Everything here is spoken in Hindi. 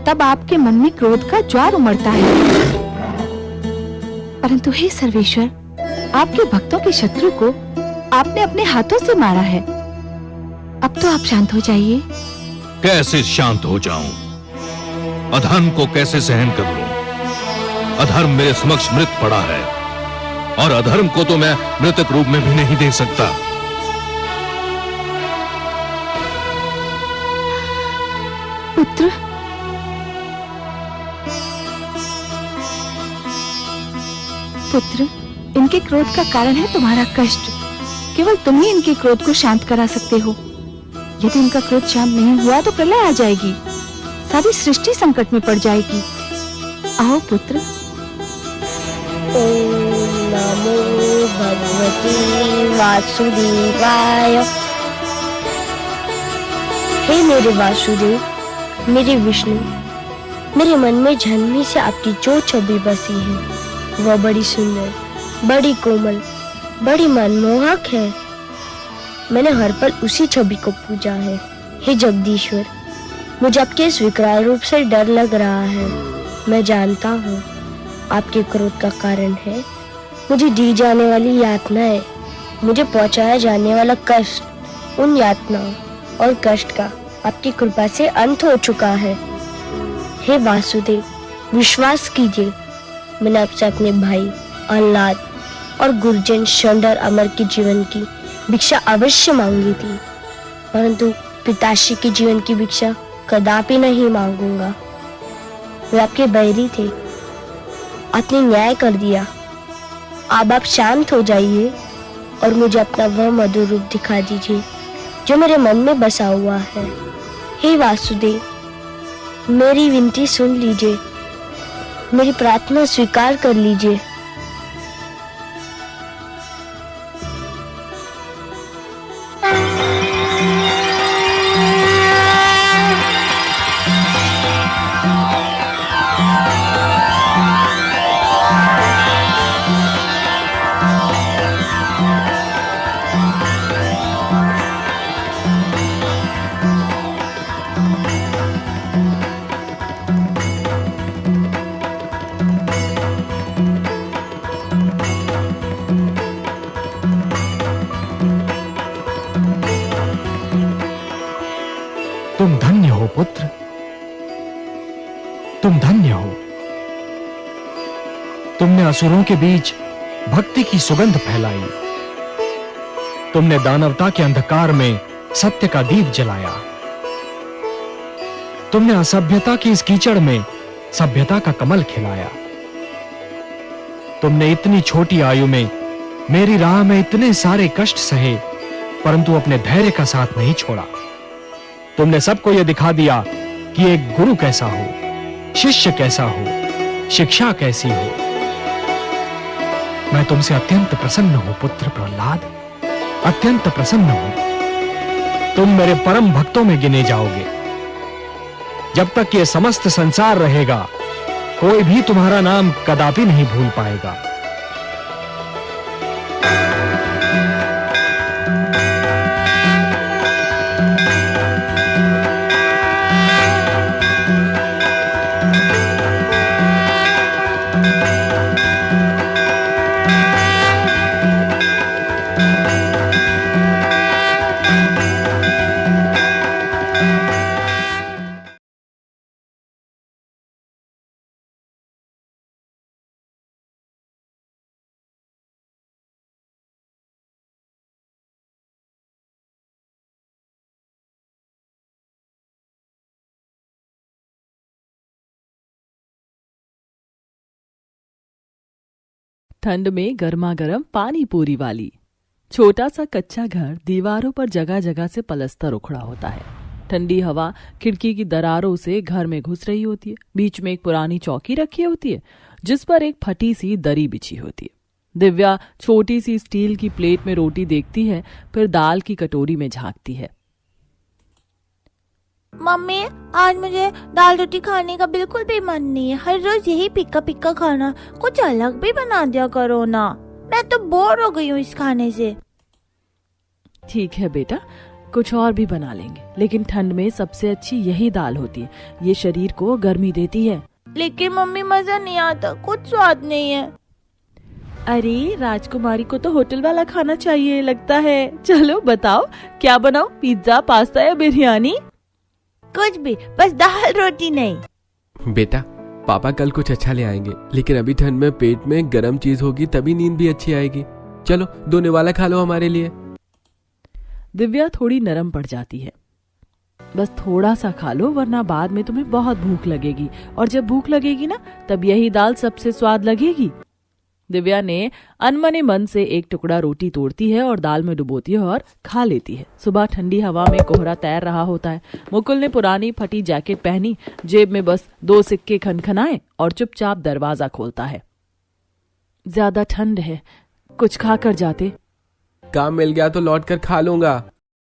तब आपके मन में क्रोध का ज्वार उमड़ता है। परंतु हे सर्वेश्वर, आपके भक्तों के शत्रु को आपने अपने हाथों से मारा है। अब तो आप शांत हो जाइए। कैसे शांत हो जाऊं? अधर्म को कैसे सहन कर लूं? अधर्म मेरे समक्ष मृत पड़ा है और अधर्म को तो मैं मृतक रूप में भी नहीं दे सकता। पुत्र, पुत्र, इनके क्रोध का कारण है तुम्हारा कष्ट। केवल तुम ही इनके क्रोध को शांत करा सकते हो। यदि इनका क्रोध शांत नहीं हुआ तो प्रलय आ जाएगी, सारी सृष्टि संकट में पड़ जाएगी। आओ पुत्र। ओम नमो भगवते वासुदेवाय। हे मेरे वासुदेव, मेरे विष्णु, मेरे मन में जन्मी से आपकी जो छवि बसी है वह बड़ी सुंदर, बड़ी कोमल, बड़ी मनमोहक है। मैंने हर पल उसी छवि को पूजा है। हे जगदीश्वर, मुझे आपके इस विकराल रूप से डर लग रहा है। मैं जानता हूँ आपके क्रोध का कारण है मुझे दी जाने वाली यातनाएं, मुझे पहुंचाया जाने वाला कष्ट। उन यातनाओं और कष्ट का आपकी कृपा से अंत हो चुका है। हे वासुदेव, विश्वास कीजिए, मैंने आपसे अपने भाई आह्लाद और गुरुजन शंडर अमर के जीवन की भिक्षा अवश्य मांगी थी, परंतु पिताश्री के जीवन की भिक्षा कदापि नहीं मांगूंगा। वे आपके बैरी थे, आपने न्याय कर दिया। अब आप शांत हो जाइए और मुझे अपना वह मधुर रूप दिखा दीजिए जो मेरे मन में बसा हुआ है। हे वासुदेव, मेरी विनती सुन लीजिए, मेरी प्रार्थना स्वीकार कर लीजिए। तुम धन्य हो पुत्र, तुम धन्य हो। तुमने असुरों के बीच भक्ति की सुगंध फैलाई। तुमने दानवता के अंधकार में सत्य का दीप जलाया। तुमने असभ्यता की इस कीचड़ में सभ्यता का कमल खिलाया। तुमने इतनी छोटी आयु में मेरी राह में इतने सारे कष्ट सहे, परंतु अपने धैर्य का साथ नहीं छोड़ा। तुमने सबको यह दिखा दिया कि एक गुरु कैसा हो, शिष्य कैसा हो, शिक्षा कैसी हो। मैं तुमसे अत्यंत प्रसन्न हूं पुत्र प्रहलाद, अत्यंत प्रसन्न हूं। तुम मेरे परम भक्तों में गिने जाओगे। जब तक ये समस्त संसार रहेगा, कोई भी तुम्हारा नाम कदापि नहीं भूल पाएगा। ठंड में गर्मा गर्म पानी पूरी वाली। छोटा सा कच्चा घर, दीवारों पर जगह जगह से पलस्तर उखड़ा होता है। ठंडी हवा खिड़की की दरारों से घर में घुस रही होती है। बीच में एक पुरानी चौकी रखी होती है जिस पर एक फटी सी दरी बिछी होती है। दिव्या छोटी सी स्टील की प्लेट में रोटी देखती है, फिर दाल की कटोरी में झांकती है। मम्मी, आज मुझे दाल रोटी खाने का बिल्कुल भी मन नहीं है। हर रोज यही पिक्का पिक्का खाना, कुछ अलग भी बना दिया करो ना। मैं तो बोर हो गई हूँ इस खाने से। ठीक है बेटा, कुछ और भी बना लेंगे, लेकिन ठंड में सबसे अच्छी यही दाल होती है। ये शरीर को गर्मी देती है। लेकिन मम्मी मजा नहीं आता, कुछ स्वाद नहीं है। अरे राजकुमारी को तो होटल वाला खाना चाहिए लगता है। चलो बताओ क्या बनाओ, पिज्जा, पास्ता या बिरयानी? कुछ भी, बस दाल रोटी नहीं। बेटा, पापा कल कुछ अच्छा ले आएंगे, लेकिन अभी ठंड में पेट में गर्म चीज होगी तभी नींद भी अच्छी आएगी। चलो 2 निवाला खा लो हमारे लिए। दिव्या थोड़ी नरम पड़ जाती है। बस थोड़ा सा खा लो, वरना बाद में तुम्हें बहुत भूख लगेगी, और जब भूख लगेगी ना तब यही दाल सबसे स्वाद लगेगी। दिव्या ने अनमने मन से एक टुकड़ा रोटी तोड़ती है और दाल में डुबोती है और खा लेती है। सुबह ठंडी हवा में कोहरा तैर रहा होता है। मुकुल ने पुरानी फटी जैकेट पहनी, जेब में बस 2 सिक्के खनखनाए और चुपचाप दरवाजा खोलता है। ज्यादा ठंड है, कुछ खा कर जाते। काम मिल गया तो लौट कर खा लूंगा।